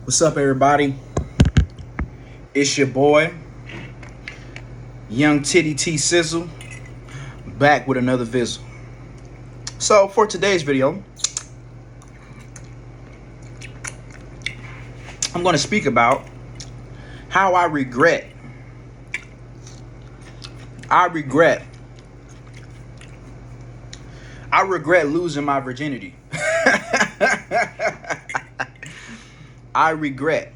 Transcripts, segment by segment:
What's up, everybody? It's your boy, Young Titty T.Sizzle, back with another Vizzle. So, for today's video, I'm going to speak about how I regret losing my virginity. I regret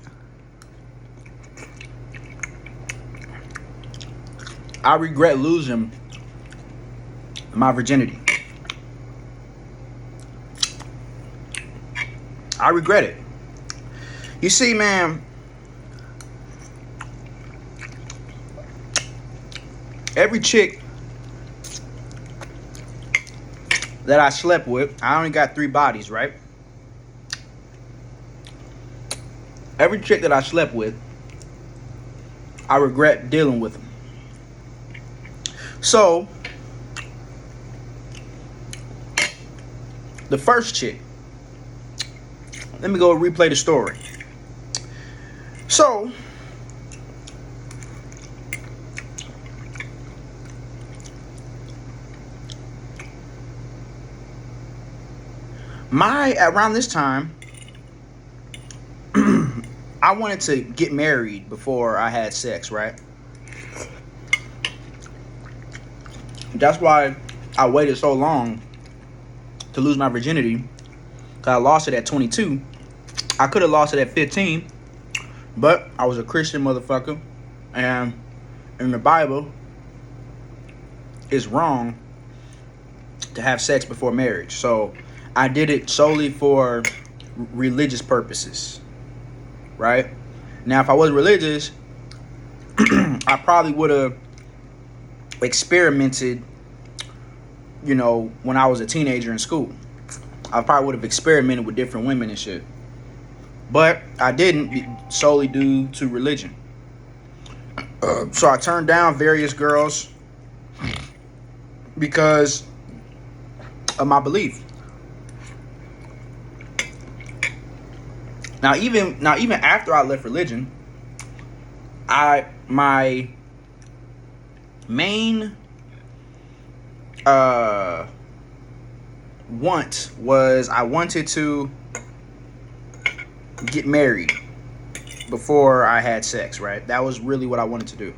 losing my virginity. I regret it. You see, man, every chick that I slept with, I only got 3 bodies, right? Every chick that I slept with, I regret dealing with them. So, the first chick, let me go replay the story. So, around this time, I wanted to get married before I had sex, right? That's why I waited so long to lose my virginity. Cause I lost it at 22. I could have lost it at 15, but I was a Christian motherfucker, and in the Bible, it's wrong to have sex before marriage. So I did it solely for religious purposes, right? Now, if I wasn't religious, I probably would have experimented, when I was a teenager in school. I probably would have experimented with different women and shit. But I didn't, solely due to religion. So I turned down various girls because of my belief. Now even after I left religion, my main want was I wanted to get married before I had sex, right? That was really what I wanted to do.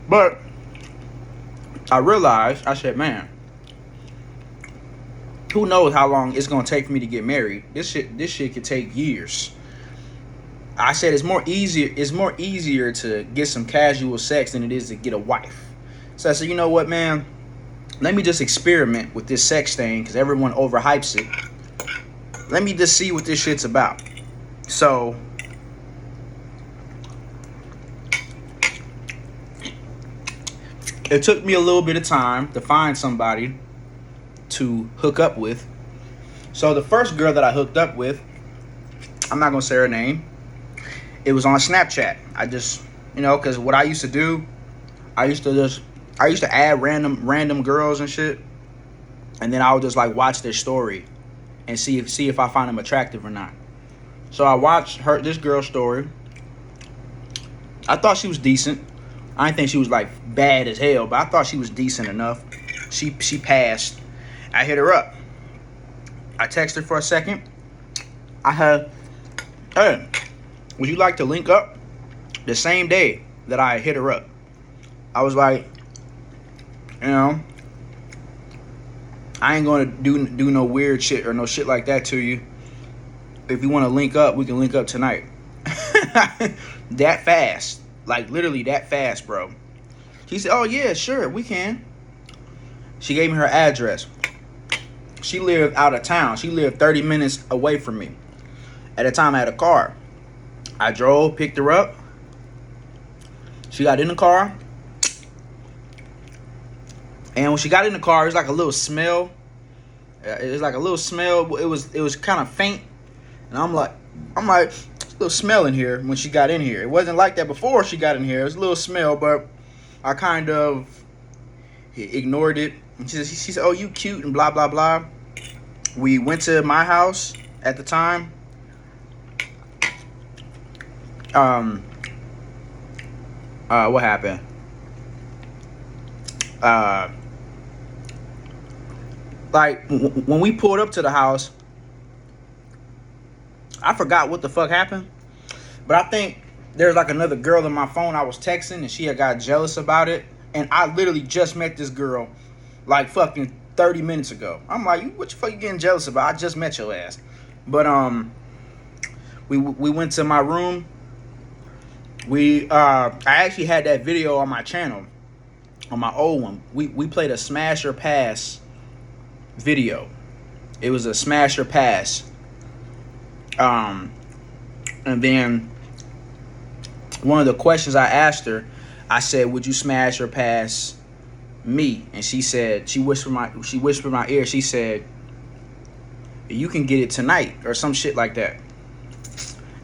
But I realized, I said, man, who knows how long it's gonna take for me to get married? This shit could take years. I said it's more easier to get some casual sex than it is to get a wife. So I said, you know what, man? Let me just experiment with this sex thing because everyone overhypes it. Let me just see what this shit's about. So it took me a little bit of time to find somebody to hook up with. So the first girl that I hooked up with, I'm not gonna say her name. It was on Snapchat. I just, because what I used to do, I used to add random girls and shit, and then I would just like watch their story and see if I find them attractive or not. So I watched this girl's story. I thought she was decent. I didn't think she was like bad as hell, but I thought she was decent enough. She passed. I hit her up. I texted her for a second. Hey, would you like to link up? The same day that I hit her up, I was like, I ain't gonna do no weird shit or no shit like that to you. If you want to link up, we can link up tonight. That fast, like literally that fast, bro. She said, oh yeah, sure, we can. She gave me her address. She lived out of town. She lived 30 minutes away from me. At the time, I had a car. I drove, picked her up. She got in the car. And when she got in the car, it was like a little smell. It was like a little smell. It was kind of faint. And I'm like, there's a little smell in here when she got in here. It wasn't like that before she got in here. It was a little smell, but I kind of ignored it. And she said, oh, you cute and blah, blah, blah. We went to my house at the time. Um, what happened? Uh, like when we pulled up to the house, I forgot what the fuck happened, but I think there's like another girl in my phone I was texting, and she had got jealous about it. And I literally just met this girl like fucking 30 minutes ago. I'm like, what the fuck you getting jealous about? I just met your ass. But we went to my room. I actually had that video on my channel, on my old one. We played a smash or pass video. It was a smash or pass. And then one of the questions I asked her, I said, "Would you smash or pass me?" And she said, she whispered in my ear. She said, "You can get it tonight," or some shit like that.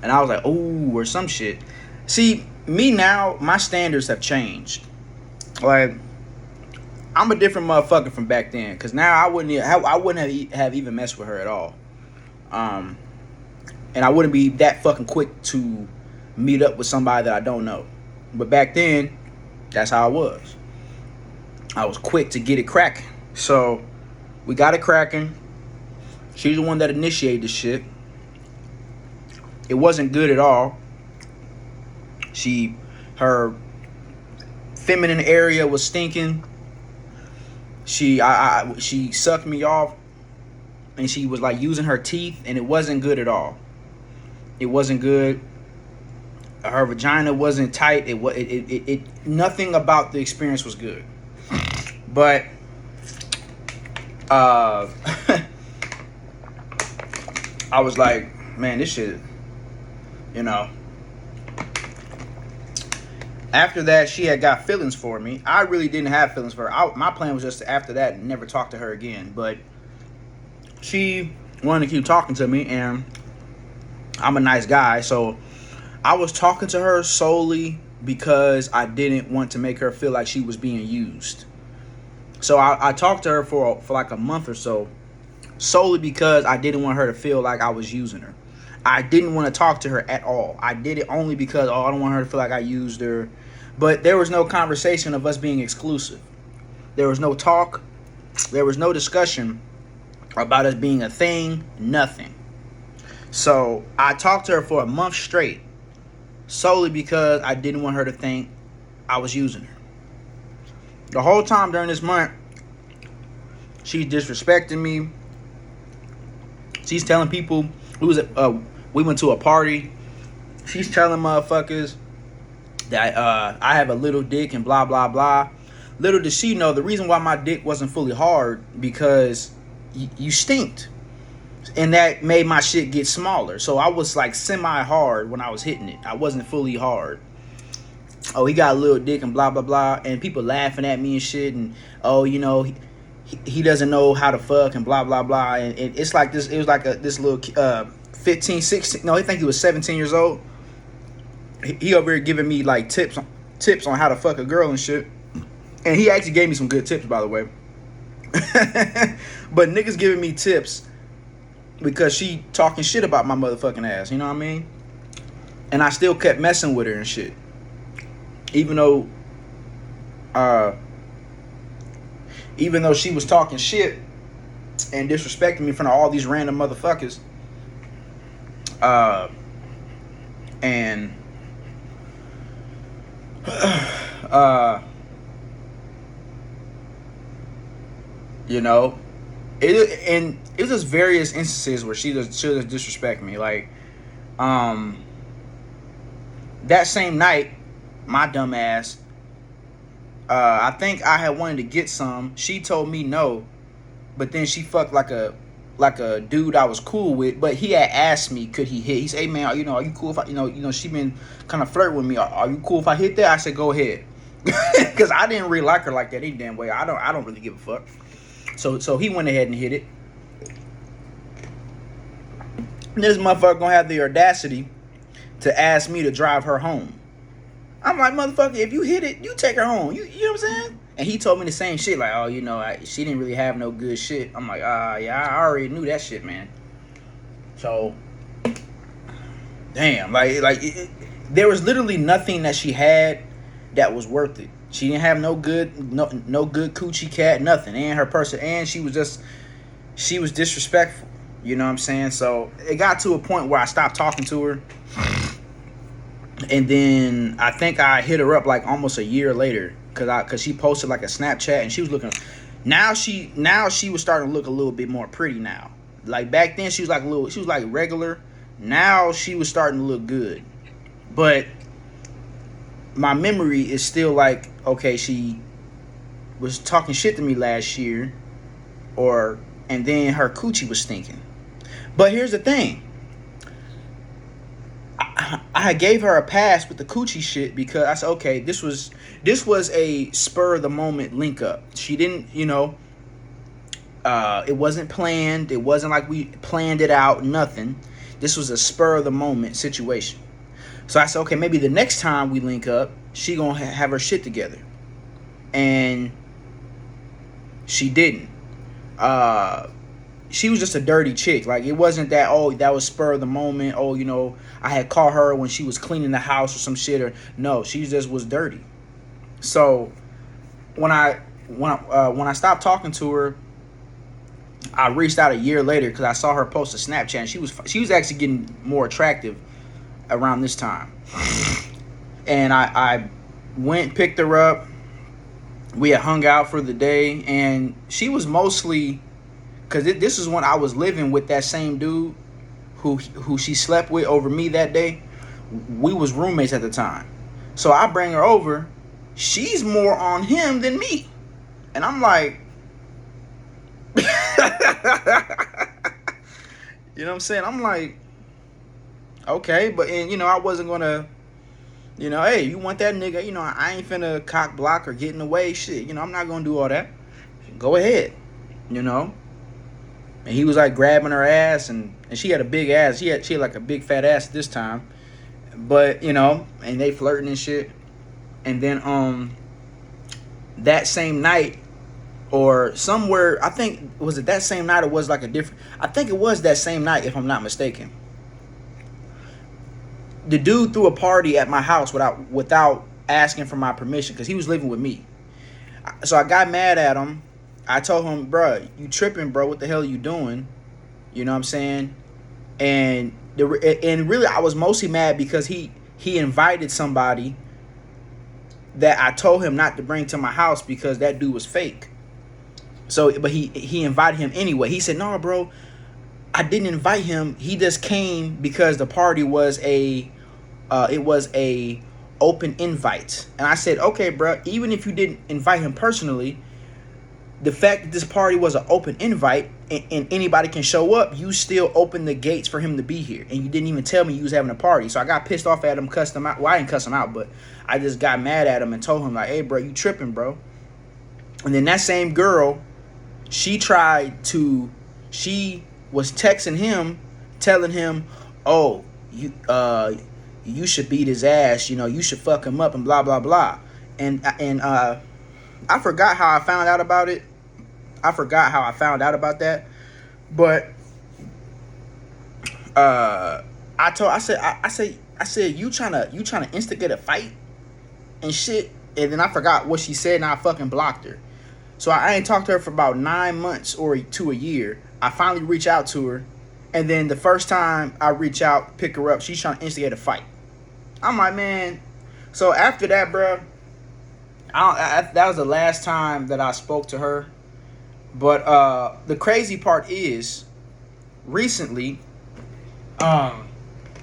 And I was like, "Oh," or some shit. See, me now, my standards have changed. Like, I'm a different motherfucker from back then. Cause now I wouldn't have even messed with her at all. And I wouldn't be that fucking quick to meet up with somebody that I don't know. But back then, that's how I was. I was quick to get it cracking. So we got it cracking. She's the one that initiated the shit. It wasn't good at all. Her feminine area was stinking. She sucked me off, and she was like using her teeth, and it wasn't good at all. It wasn't good. Her vagina wasn't tight. It nothing about the experience was good. But I was like, man, this shit, you know. After that, she had got feelings for me. I really didn't have feelings for her. My plan was just after that never talk to her again. But she wanted to keep talking to me, and I'm a nice guy, so I was talking to her solely because I didn't want to make her feel like she was being used. So I talked to her for like a month or so, solely because I didn't want her to feel like I was using her. I didn't want to talk to her at all. I did it only because, I don't want her to feel like I used her. But there was no conversation of us being exclusive. There was no talk. There was no discussion about us being a thing. Nothing. So I talked to her for a month straight, solely because I didn't want her to think I was using her. The whole time during this month, she's disrespecting me. She's telling people we went to a party. She's telling motherfuckers that I have a little dick and blah blah blah. Little did she know the reason why my dick wasn't fully hard because you stinked, and that made my shit get smaller. So I was like semi hard when I was hitting it. I wasn't fully hard. Oh, he got a little dick and blah blah blah, and people laughing at me and shit, and he doesn't know how to fuck and blah blah blah, and it's like this. It was like this little 15, 16. No, I think he was 17 years old. He over here giving me like tips on how to fuck a girl and shit, and he actually gave me some good tips, by the way. But niggas giving me tips because she talking shit about my motherfucking ass. You know what I mean? And I still kept messing with her and shit. Even though she was talking shit and disrespecting me in front of all these random motherfuckers, and you know, it was just various instances where she just disrespect me. Like, that same night, my dumb ass, I think I had wanted to get some. She told me no, but then she fucked like a dude I was cool with. But he had asked me, could he hit? He said, "Hey man, are you cool if I, she been kind of flirting with me. Are you cool if I hit that?" I said, "Go ahead," because I didn't really like her like that any damn way. I don't really give a fuck. So he went ahead and hit it. And this motherfucker gonna have the audacity to ask me to drive her home. I'm like, motherfucker, if you hit it, you take her home. You know what I'm saying? And he told me the same shit, like, oh, she didn't really have no good shit. I'm like, yeah, I already knew that shit, man. So, damn, like There was literally nothing that she had that was worth it. She didn't have no good coochie cat, nothing. And her person, and she was disrespectful. You know what I'm saying? So it got to a point where I stopped talking to her. And then I think I hit her up like almost a year later because she posted like a Snapchat and she was looking. Now she was starting to look a little bit more pretty now. Like back then she was like regular. Now she was starting to look good. But my memory is still like, okay, she was talking shit to me last year, and then her coochie was stinking. But here's the thing. I gave her a pass with the coochie shit because I said, okay, this was a spur of the moment link up. She didn't, it wasn't planned. It wasn't like we planned it out, nothing. This was a spur of the moment situation. So I said, okay, maybe the next time we link up, she gonna have her shit together. And she didn't. She was just a dirty chick. Like, it wasn't that, oh, that was spur of the moment. Oh, I had caught her when she was cleaning the house or some shit. Or no, she just was dirty. So when I stopped talking to her, I reached out a year later because I saw her post a Snapchat. And she was actually getting more attractive around this time. And I went, picked her up. We had hung out for the day. And she was mostly... Because this is when I was living with that same dude who she slept with over me that day. We was roommates at the time. So I bring her over. She's more on him than me. And I'm like... You know what I'm saying? I'm like... Okay, but I wasn't going to... hey, you want that nigga? I ain't finna cock block or get in the way. Shit, I'm not going to do all that. Go ahead. And he was like grabbing her ass, and she had a big ass. She had like a big fat ass at this time. But, and they flirting and shit. And then that same night or somewhere, I think, was it that same night or was like a different... I think it was that same night if I'm not mistaken. The dude threw a party at my house without asking for my permission because he was living with me. So I got mad at him. I told him, bro, you tripping, bro. What the hell are you doing? You know what I'm saying? And really, I was mostly mad because he invited somebody that I told him not to bring to my house because that dude was fake. So, but he invited him anyway. He said, no, bro, I didn't invite him. He just came because the party was a open invite. And I said, okay, bro, even if you didn't invite him personally, the fact that this party was an open invite and anybody can show up, you still opened the gates for him to be here. And you didn't even tell me you was having a party. So I got pissed off at him, cussed him out. Well, I didn't cuss him out, but I just got mad at him and told him, like, hey, bro, you tripping, bro. And then that same girl, she was texting him, telling him, oh, you should beat his ass. You should fuck him up and blah, blah, blah. And I forgot how I found out about it. I forgot how I found out about that. But I said you trying to instigate a fight and shit. And then I forgot what she said and I fucking blocked her. So I ain't talked to her for about 9 months or to a year. I finally reach out to her. And then the first time I reach out, pick her up, she's trying to instigate a fight. I'm like, man. So after that, bro, that was the last time that I spoke to her. But the crazy part is, recently, I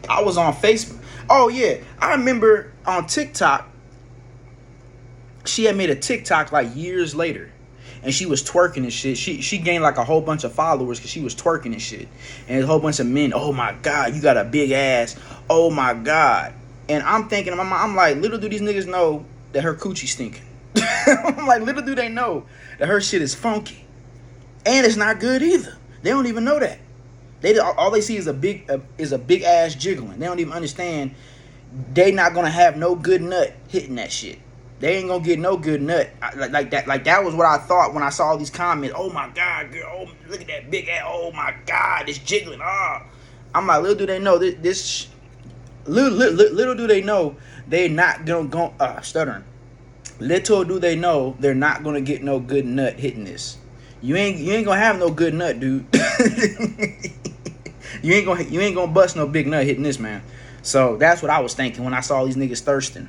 was on Facebook. Oh, yeah. I remember on TikTok, she had made a TikTok like years later. And she was twerking and shit. She gained like a whole bunch of followers because she was twerking and shit. And a whole bunch of men, oh my God, you got a big ass. Oh my God. And I'm thinking, I'm like, little do these niggas know that her coochie stinking. I'm like, little do they know that her shit is funky. And it's not good either. They don't even know that. All they see is a big ass jiggling. They don't even understand they not gonna have no good nut hitting that shit. They ain't gonna get no good nut like that. Like that was what I thought when I saw all these comments. Oh my God, girl! Oh, look at that big ass! Oh my God, it's jiggling! Ah, I'm like, little do they know this. Little do they know they're not gonna go stuttering. Little do they know they're not gonna get no good nut hitting this. You ain't gonna have no good nut, dude. you ain't gonna bust no big nut hitting this, man. So that's what I was thinking when I saw these niggas thirsting.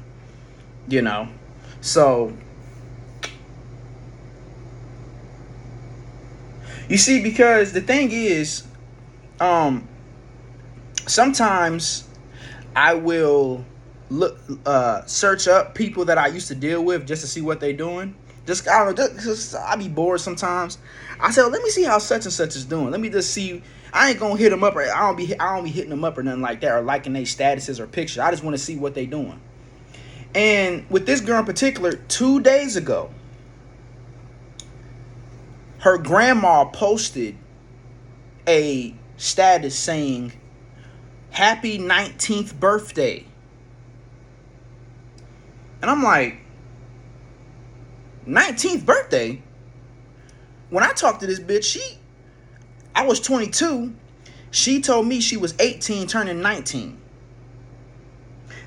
You know. So you see, because the thing is, sometimes I will search up people that I used to deal with just to see what they doing. Just I don't know, just I be bored sometimes. I said, let me see how such and such is doing. Let me just see. I ain't gonna hit them up. I don't be hitting them up or nothing like that, or liking their statuses or pictures. I just want to see what they doing. And with this girl in particular, 2 days ago, her grandma posted a status saying, "Happy 19th birthday." And I'm like, 19th birthday? When I talked to this bitch, I was 22. She told me she was 18 turning 19.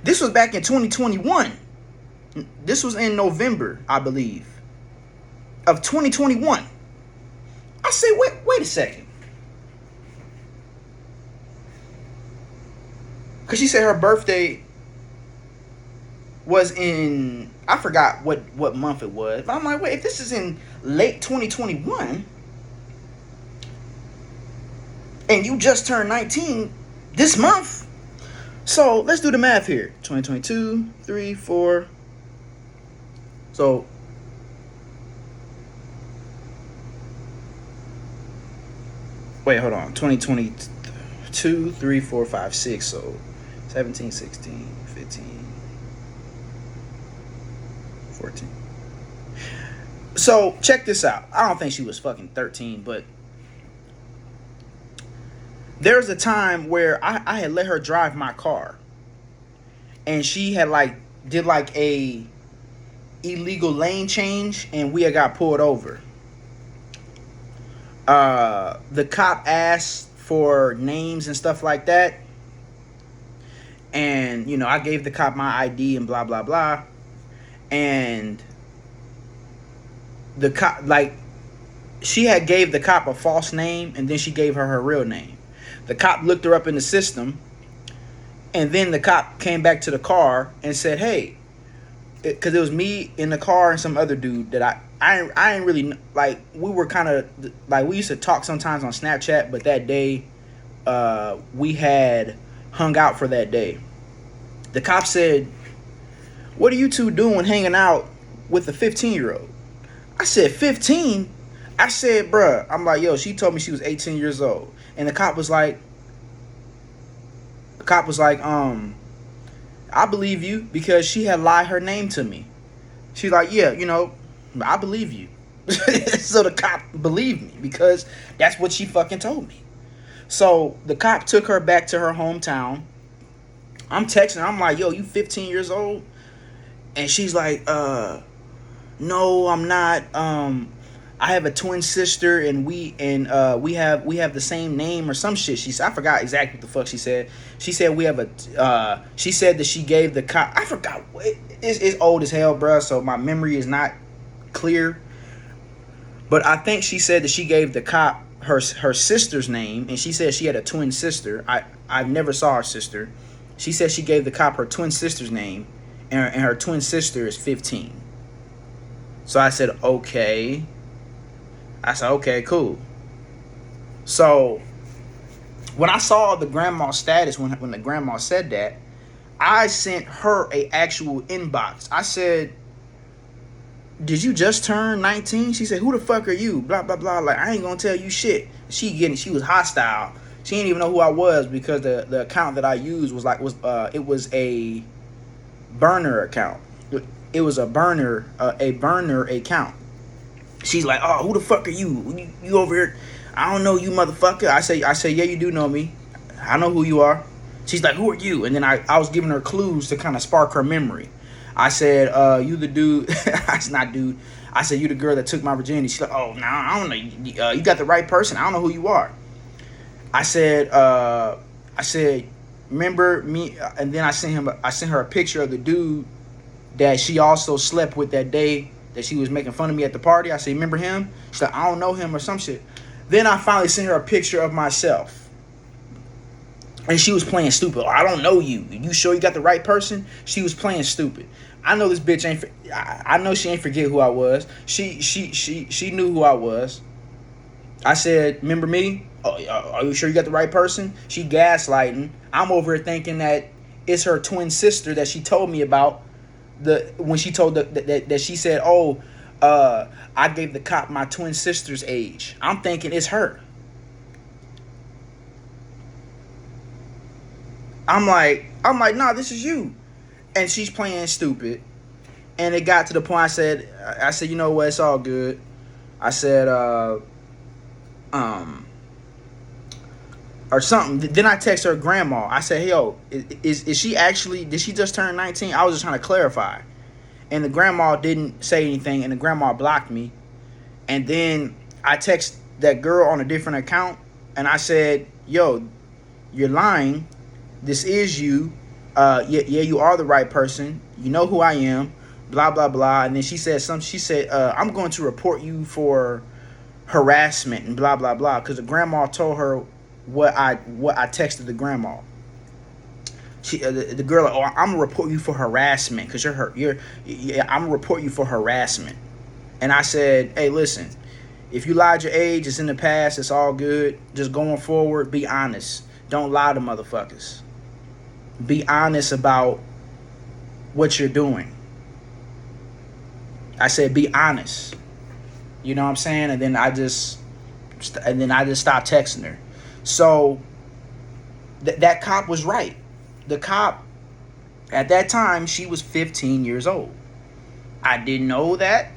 This was back in 2021. This was in November, I believe, of 2021. I said, wait a second. Because she said her birthday was in, I forgot what month it was. But I'm like, wait, if this is in late 2021 and you just turned 19 this month, so let's do the math here. 2022, 3, 4. So wait, hold on. 2022, 3, 4, 5, 6. So 17, 16, 15, 14. So check this out. I don't think she was fucking 13, but there's a time where I had let her drive my car, and she had did a illegal lane change, and we had got pulled over. The cop asked for names and stuff like that, and I gave the cop my ID and blah blah blah, and the cop she had gave the cop a false name, and then she gave her real name. The cop looked her up in the system, and then the cop came back to the car and said, "Hey," because it was me in the car and some other dude that I ain't really we were kind of we used to talk sometimes on Snapchat, but that day we had hung out for that day. The cop said, "What are you two doing hanging out with a 15-year-old?" I said, 15? I said, bruh, I'm like, yo, she told me she was 18 years old. And the cop was like, I believe you, because she had lied her name to me. She's like, yeah, I believe you. So the cop believed me because that's what she fucking told me. So the cop took her back to her hometown. I'm texting her. I'm like, yo, you 15 years old? And she's like, no, I'm not. I have a twin sister, and we have the same name or some shit. I forgot exactly what the fuck she said. She said we have she said that she gave the cop. I forgot. It's old as hell, bruh. So my memory is not clear. But I think she said that she gave the cop her sister's name, and she said she had a twin sister. I never saw her sister. She said she gave the cop her twin sister's name, and her twin sister is 15. So I said, okay. I said, okay, cool. So when I saw the grandma status, when the grandma said that, I sent her a actual inbox. I said, did you just turn 19? She said, who the fuck are you? Blah, blah, blah. I ain't gonna tell you shit. She was hostile. She didn't even know who I was, because the account that I used was a burner account. It was a burner account. She's like, oh, who the fuck are you? You over here? I don't know you, motherfucker. I say, yeah, you do know me. I know who you are. She's like, who are you? And then I was giving her clues to kind of spark her memory. I said, you the dude. It's not dude. I said, you the girl that took my virginity. She's like, oh, no, I don't know. You got the right person. I don't know who you are. I said, remember me? And then I sent her a picture of the dude that she also slept with that day that she was making fun of me at the party. I said, remember him? She's like, I don't know him or some shit. Then I finally sent her a picture of myself. And she was playing stupid. I don't know you. You sure you got the right person? She was playing stupid. I know this bitch ain't. I know she ain't forget who I was. She knew who I was. I said, remember me? Oh, are you sure you got the right person? She gaslighting. I'm over here thinking that it's her twin sister that she told me about. When she told that she said, oh, I gave the cop my twin sister's age. I'm thinking it's her. I'm like, nah, this is you. And she's playing stupid. And it got to the point I said, you know what, it's all good. I said, or something. Then I text her grandma. I said, hey, yo, is she actually, did she just turn 19? I was just trying to clarify. And the grandma didn't say anything, and the grandma blocked me. And then I text that girl on a different account, and I said, yo, you're lying. This is you. Yeah, you are the right person. You know who I am. Blah, blah, blah. And then she said something. She said, I'm going to report you for harassment and blah, blah, blah. Because the grandma told her what I texted the grandma. The girl, like, oh, I'm gonna report you for harassment because I'm gonna report you for harassment. And I said, hey, listen, if you lied your age, it's in the past, it's all good. Just going forward, be honest. Don't lie to motherfuckers. Be honest about what you're doing. I said, be honest. You know what I'm saying? And then I just stopped texting her. So that cop was right. The cop, at that time, she was 15 years old. I didn't know that.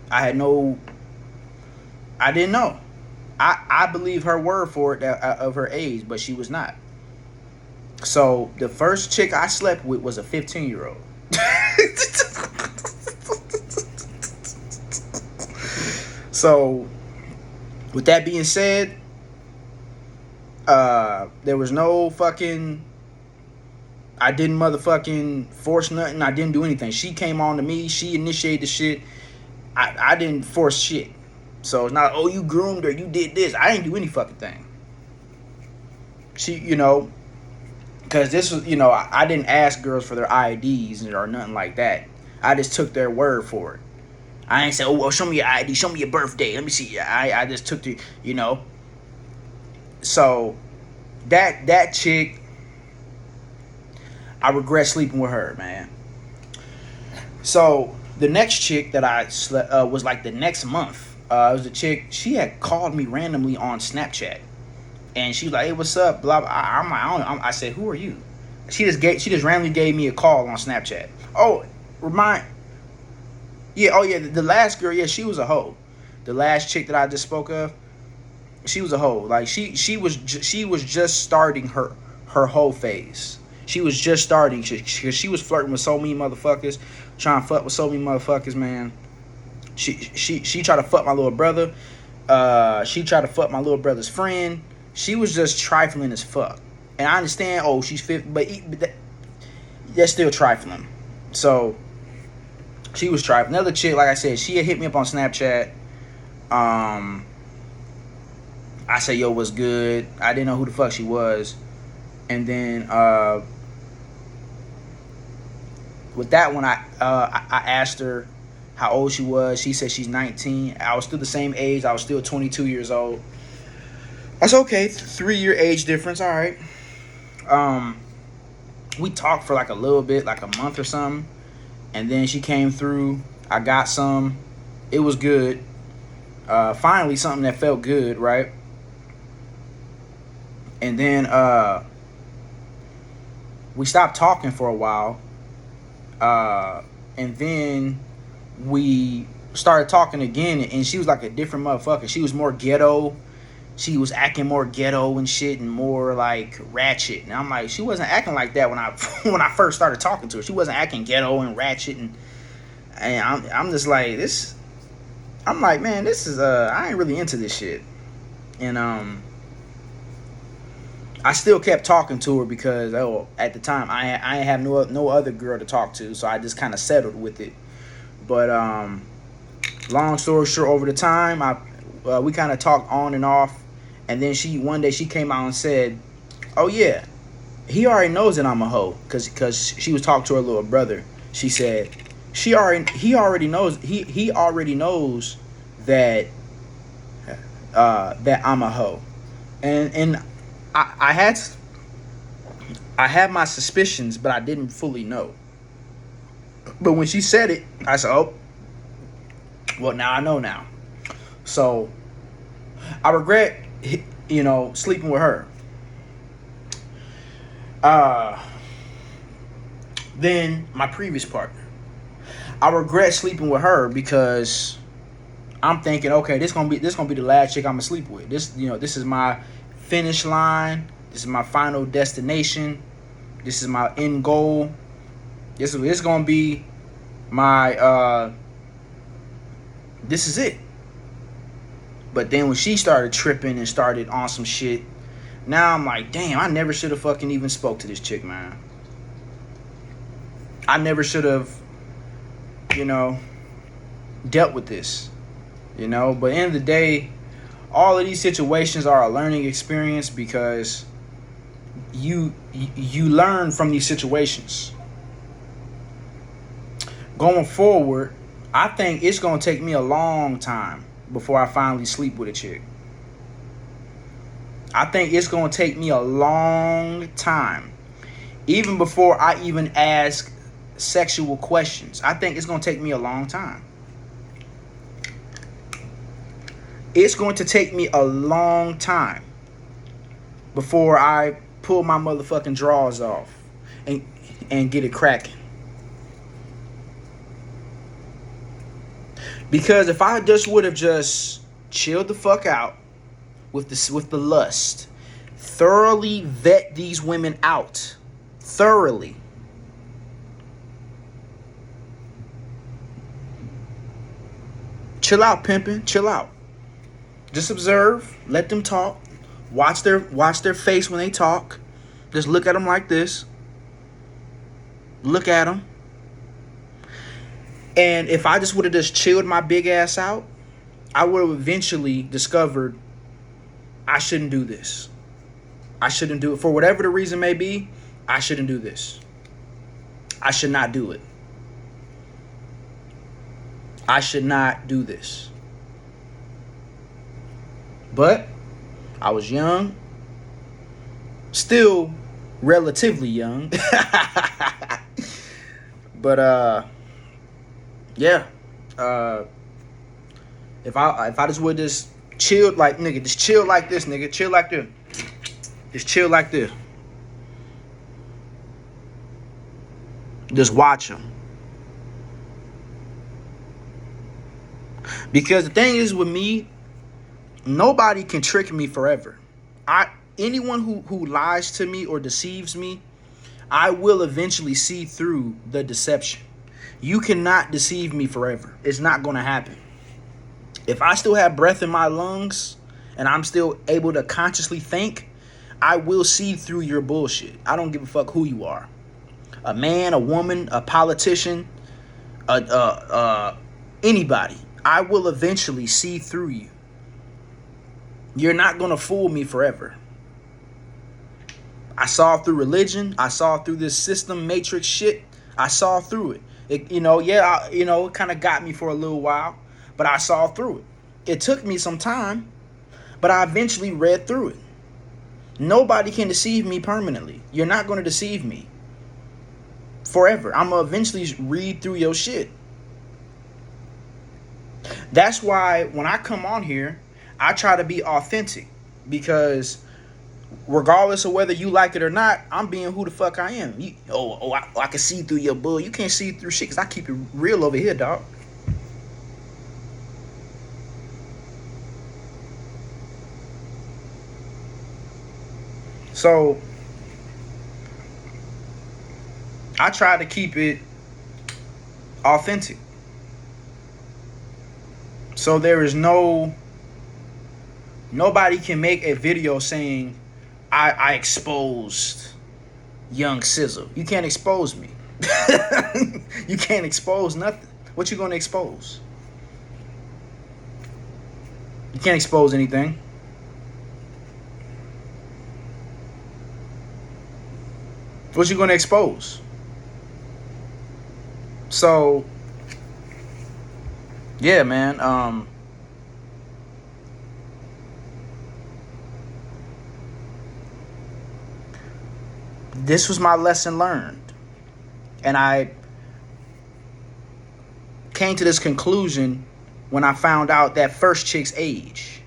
I didn't know. I believe her word for it of her age, but she was not. So the first chick I slept with was a 15-year-old. So, with that being said, there was no fucking, I didn't motherfucking force nothing. I didn't do anything. She came on to me. She initiated the shit. I didn't force shit. So it's not, oh, you groomed her, you did this. I didn't do any fucking thing. She, because this was, I didn't ask girls for their IDs or nothing like that. I just took their word for it. I ain't say, oh, well, show me your ID, show me your birthday. Let me see. I just took the, So that chick, I regret sleeping with her, man. So the next chick that I slept was like the next month. It was a chick. She had called me randomly on Snapchat, and she was like, "Hey, what's up?" Blah. Blah. I said, "Who are you?" She just randomly gave me a call on Snapchat. The last girl, yeah, she was a hoe. The last chick that I just spoke of, she was a hoe. Like she was just starting her hoe phase. She was just starting. She was flirting with so many motherfuckers, trying to fuck with so many motherfuckers, man. She tried to fuck my little brother. She tried to fuck my little brother's friend. She was just trifling as fuck. And I understand, oh, she's 50, but that's still trifling. So she was trifling. Another chick, like I said, she had hit me up on Snapchat. I said, yo, what's good? I didn't know who the fuck she was. And then with that one, I asked her how old she was. She said she's 19. I was still the same age. I was still 22 years old. That's okay. 3-year age difference. All right. We talked for like a little bit, like a month or something. And then she came through. I got some. It was good. Finally, something that felt good, right? And then we stopped talking for a while. And then we started talking again, and she was like a different motherfucker. She was more ghetto. She was acting more ghetto and shit, and more like ratchet. And I'm like, she wasn't acting like that when I first started talking to her. She wasn't acting ghetto and ratchet, and I'm just like this. I'm like, man, this is I ain't really into this shit. And I still kept talking to her because at the time I ain't have no other girl to talk to, so I just kind of settled with it. But long story short, over the time we kind of talked on and off, and then one day she came out and said, "Oh yeah, he already knows that I'm a hoe," because she was talking to her little brother. She said he already knows that that I'm a hoe, and I had my suspicions, but I didn't fully know. But when she said it, I said, "Oh, well, now I know now." So I regret, sleeping with her. Then my previous partner, I regret sleeping with her because I'm thinking, okay, this gonna be the last chick I'm gonna sleep with. This is my finish line. This is my final destination. This is my end goal. This is gonna be my this is it. But then when she started tripping and started on some shit, now I'm like, damn, I never should have fucking even spoke to this chick, man. I never should have, dealt with this. But at the end of the day, all of these situations are a learning experience because you learn from these situations. Going forward, I think it's going to take me a long time before I finally sleep with a chick. I think it's going to take me a long time. Even before I even ask sexual questions. I think it's going to take me a long time. It's going to take me a long time before I pull my motherfucking drawers off and get it cracking. Because if I just would have just chilled the fuck out with the lust, thoroughly vet these women out, thoroughly, chill out, pimping, chill out. Just observe, let them talk, watch their face when they talk. Just look at them like this. Look at them. And if I just would have just chilled my big ass out, I would have eventually discovered I shouldn't do this. I shouldn't do it. For whatever the reason may be, I shouldn't do this. I should not do it. I should not do this. But I was young. Still relatively young. But yeah. If I just would just chill like nigga, just chill like this, nigga. Chill like this. Just chill like this. Just watch them. Because the thing is with me, nobody can trick me forever. Anyone who lies to me or deceives me, I will eventually see through the deception. You cannot deceive me forever. It's not going to happen. If I still have breath in my lungs and I'm still able to consciously think, I will see through your bullshit. I don't give a fuck who you are. A man, a woman, a politician, anybody. I will eventually see through you. You're not going to fool me forever. I saw through religion. I saw through this system matrix shit. I saw through it. It kind of got me for a little while, but I saw through it. It took me some time, but I eventually read through it. Nobody can deceive me permanently. You're not going to deceive me forever. I'm going to eventually read through your shit. That's why when I come on here, I try to be authentic, because regardless of whether you like it or not, I'm being who the fuck I am. I can see through your bull. You can't see through shit because I keep it real over here, dog. So I try to keep it authentic. So there is nobody can make a video saying I exposed young Sizzle. You can't expose me. You can't expose nothing. What you gonna expose? You can't expose anything. What you gonna expose? So yeah, man. This was my lesson learned, and I came to this conclusion when I found out that first chick's age,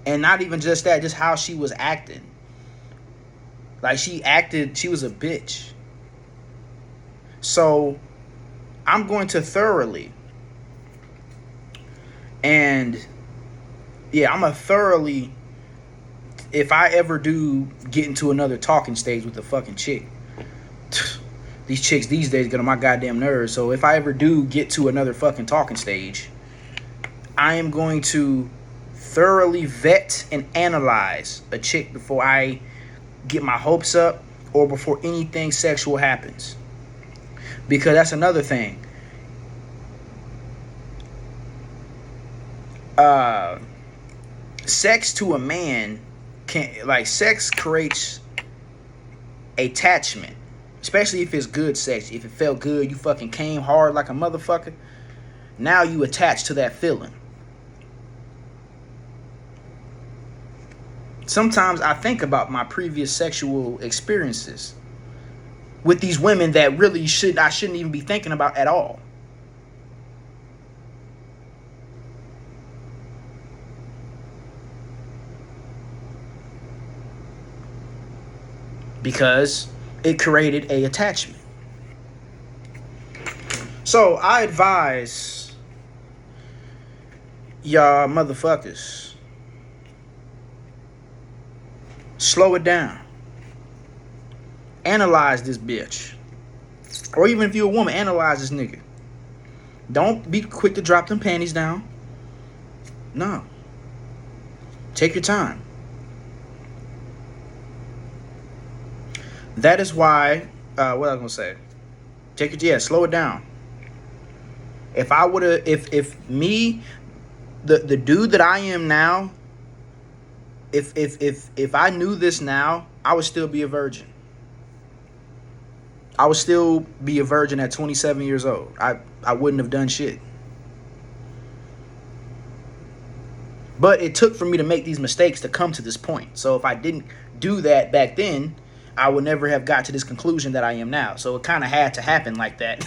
and not even just that, just how she was acting. Like she was a bitch. So I'm going to thoroughly, and yeah, I'm a thoroughly, if I ever do get into another talking stage with a fucking chick, these chicks these days get on my goddamn nerves. So if I ever do get to another fucking talking stage, I am going to thoroughly vet and analyze a chick before I get my hopes up or before anything sexual happens. Because that's another thing. Sex to a man sex creates attachment, especially if it's good sex. If it felt good, you fucking came hard like a motherfucker. Now you attach to that feeling. Sometimes I think about my previous sexual experiences with these women that really I shouldn't even be thinking about at all. Because it created a attachment. So I advise y'all motherfuckers, slow it down. Analyze this bitch. Or even if you're a woman, analyze this nigga. Don't be quick to drop them panties down. No. Take your time. That is why, what I was gonna say. Slow it down. If I would've, if me, the dude that I am now, if I knew this now, I would still be a virgin. I would still be a virgin at 27 years old. I wouldn't have done shit. But it took for me to make these mistakes to come to this point. So if I didn't do that back then, I would never have got to this conclusion that I am now. So it kind of had to happen like that.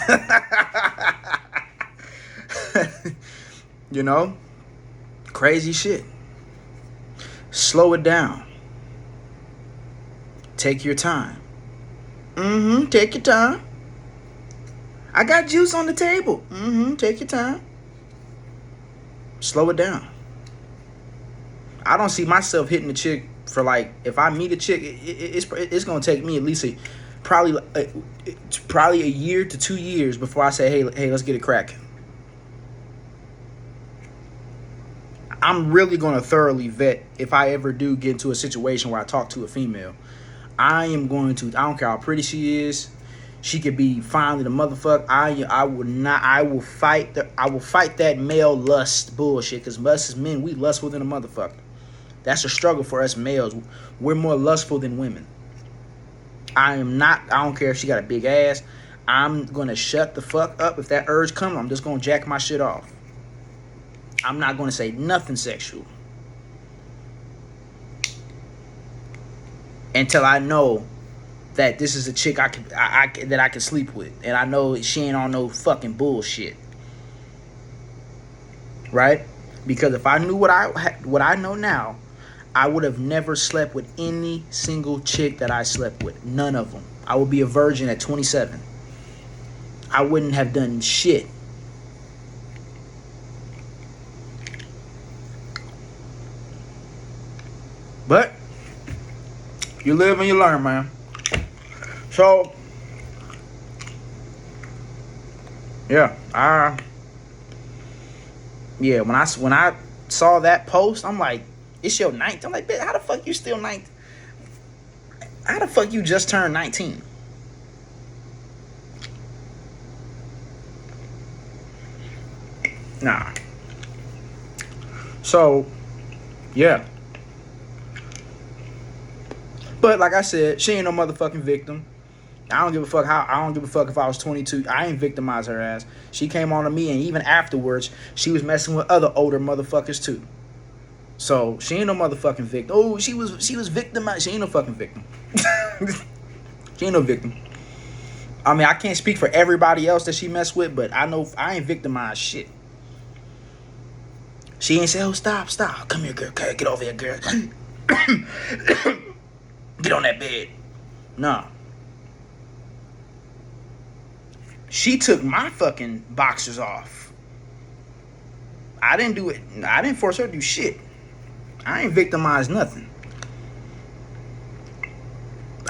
You know? Crazy shit. Slow it down. Take your time. Take your time. I got juice on the table. Take your time. Slow it down. I don't see myself hitting the chick for like, if I meet a chick, it's gonna take me at least probably a year to 2 years before I say, hey, let's get it cracking. I'm really gonna thoroughly vet if I ever do get into a situation where I talk to a female. I don't care how pretty she is. She could be fine with a motherfucker. I will fight that male lust bullshit, because us as men, we lustful than a motherfucker. That's a struggle for us males. We're more lustful than women. I don't care if she got a big ass. I'm gonna shut the fuck up. If that urge comes, I'm just gonna jack my shit off. I'm not gonna say nothing sexual until I know that this is a chick that I can sleep with, and I know she ain't on no fucking bullshit, right? Because if I knew what I know now, I would have never slept with any single chick that I slept with. None of them. I would be a virgin at 27. I wouldn't have done shit. But you live and you learn, man. So yeah, when I saw that post, I'm like, It's your 9th. I'm like, bitch, how the fuck you still 9th? How the fuck you just turned 19? Nah. So, yeah. But like I said, she ain't no motherfucking victim. I don't give a fuck if I was 22. I ain't victimized her ass. She came on to me, and even afterwards, she was messing with other older motherfuckers too. So she ain't no motherfucking victim. Oh, she was victimized. She ain't no fucking victim. She ain't no victim. I mean, I can't speak for everybody else that she messed with, but I know I ain't victimized shit. She ain't say, "Oh, stop. Come here, girl. Get over here, girl. Get on that bed." No. She took my fucking boxers off. I didn't do it. I didn't force her to do shit. I ain't victimized nothing.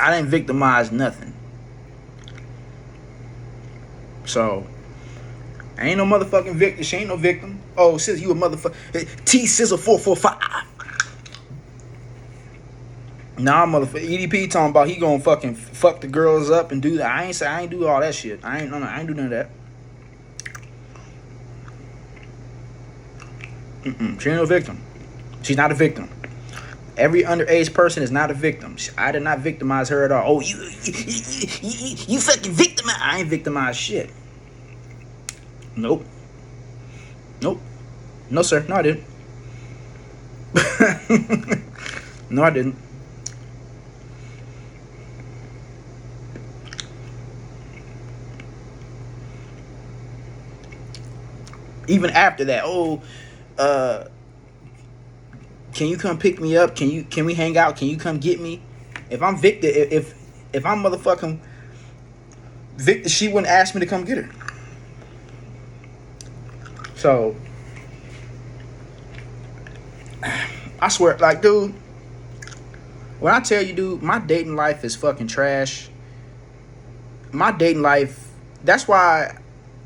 I didn't victimize nothing. So, I ain't no motherfucking victim. She ain't no victim. Oh, sis, you a motherfucker. T.Sizzle 445. Nah, motherfucker. EDP talking about he gonna fucking fuck the girls up and do that. I ain't do all that shit. I ain't do none of that. She ain't no victim. She's not a victim. Every underage person is not a victim. I did not victimize her at all. Oh, you fucking victimized. I ain't victimized shit. Nope. No, sir. No, I didn't. No, I didn't. Even after that, can you come pick me up? Can we hang out? Can you come get me? If I'm Victor, if I'm motherfucking Victor, she wouldn't ask me to come get her. So I swear, like, dude, when I tell you, dude, my dating life is fucking trash. My dating life, that's why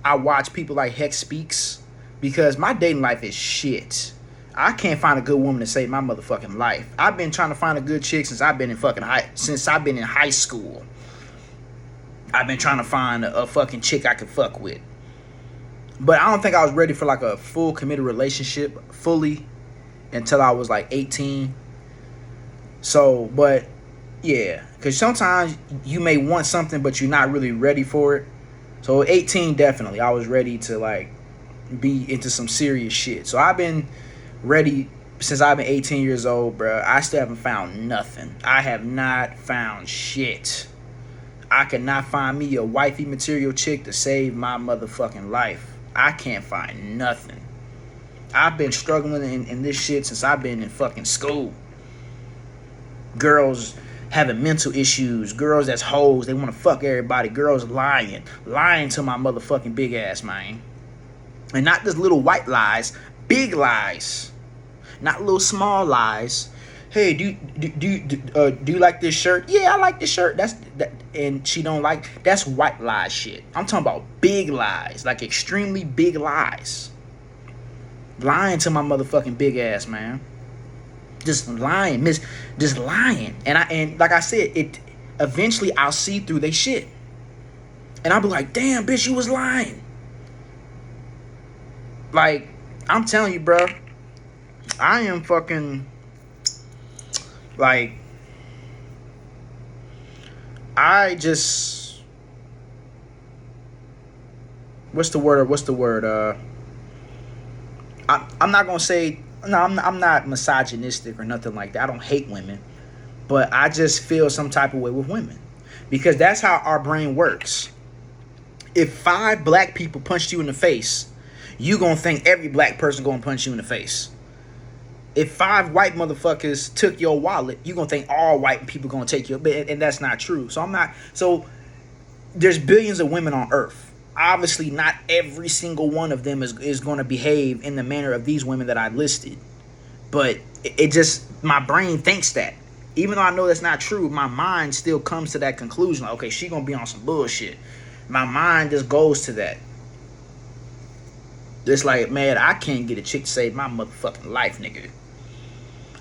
I watch people like Hex Speaks, because my dating life is shit. I can't find a good woman to save my motherfucking life. I've been trying to find a good chick since I've been in high school. I've been trying to find a fucking chick I could fuck with. But I don't think I was ready for like a full committed relationship fully until I was like 18. So, but yeah, because sometimes you may want something, but you're not really ready for it. So 18, definitely, I was ready to like be into some serious shit. So I've been ready since I've been 18 years old, bro. I still haven't found nothing. I have not found shit. I cannot find me a wifey material chick to save my motherfucking life. I can't find nothing. I've been struggling in this shit since I've been in fucking school. Girls having mental issues. Girls that's hoes. They want to fuck everybody. Girls lying to my motherfucking big ass, man. And not just little white lies. Big lies. Not little small lies. Hey, do you like this shirt? Yeah, I like this shirt. And she don't like. That's white lie shit. I'm talking about big lies, like extremely big lies. Lying to my motherfucking big ass, man. Just lying, just lying. And like I said, it eventually I'll see through they shit, and I'll be like, damn, bitch, you was lying. Like, I'm telling you, bro, I am fucking like, I just, what's the word? I'm not gonna say, no, I'm not misogynistic or nothing like that. I don't hate women, but I just feel some type of way with women, because that's how our brain works. If 5 black people punched you in the face, you gonna think every black person gonna punch you in the face. If 5 white motherfuckers took your wallet, you gonna think all white people gonna take your, and that's not true. So there's billions of women on earth. Obviously, not every single one of them is going to behave in the manner of these women that I listed. But it just, my brain thinks that. Even though I know that's not true, my mind still comes to that conclusion. Like, okay, she going to be on some bullshit. My mind just goes to that. It's like, man, I can't get a chick to save my motherfucking life, nigga.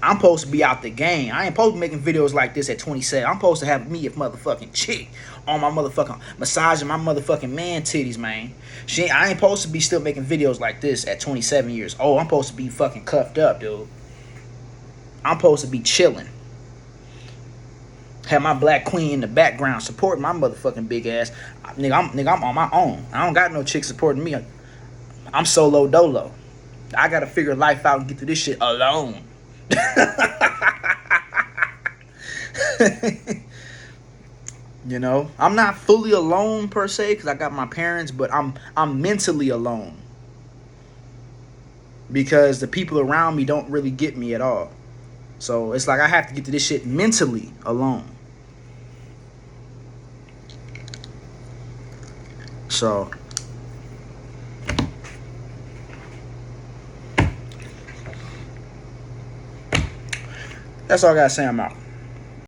I'm supposed to be out the game. I ain't supposed to be making videos like this at 27. I'm supposed to have me a motherfucking chick on my motherfucking massaging my motherfucking man titties, man. I ain't supposed to be still making videos like this at 27 years old. I'm supposed to be fucking cuffed up, dude. I'm supposed to be chilling. Have my black queen in the background supporting my motherfucking big ass. Nigga, I'm on my own. I don't got no chick supporting me. I'm solo dolo. I gotta figure life out and get through this shit alone. You know, I'm not fully alone per se because I got my parents, but I'm mentally alone because the people around me don't really get me at all. So it's like I have to get to this shit mentally alone. So that's all I gotta say. I'm out.